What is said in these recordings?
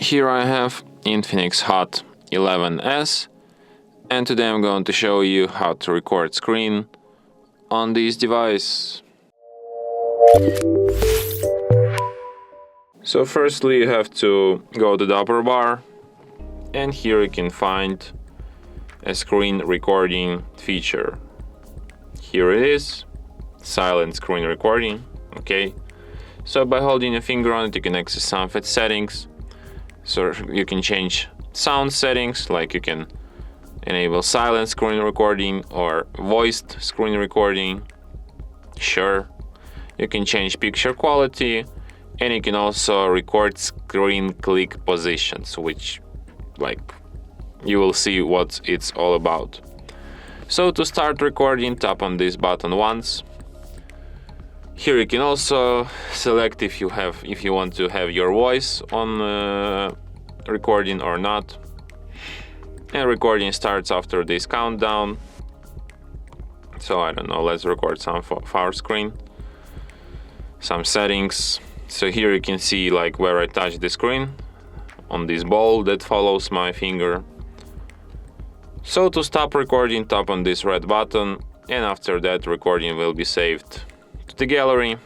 Here I have INFINIX Hot 11S, and today I'm going to show you how to record screen on this device. So firstly you have to go to the upper bar, and here you can find a screen recording feature. Here it is, silent screen recording. Okay, so by holding your finger on it you can access some of its settings. So you can change sound settings, like you can enable silent screen recording or voiced screen recording. Sure. You can change picture quality, and you can also record screen click positions, which you will see what it's all about. So to start recording, tap on this button once. Here you can also select if you want to have your voice on recording or not. And recording starts after this countdown. So I don't know, let's record some of our screen. Some settings. So here you can see where I touch the screen on this ball that follows my finger. So to stop recording, tap on this red button, and after that recording will be saved to the gallery,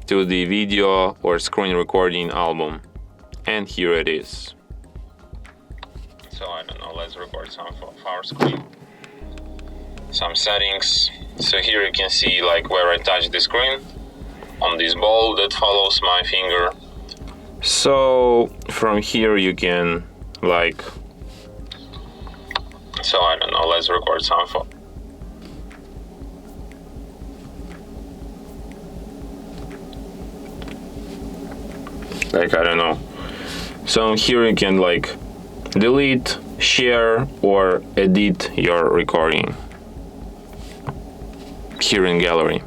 to the video or screen recording album, and here it is. So I don't know, let's record some of our screen. Some settings. So here you can see where I touch the screen on this ball that follows my finger. So from here you can so I don't know, let's record some of I don't know. So here you can delete, share or edit your recording here in gallery.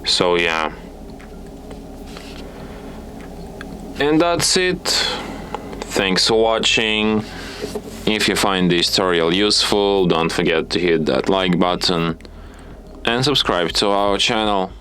So yeah, and that's it. Thanks for watching. If you find this tutorial useful, don't forget to hit that like button and subscribe to our channel.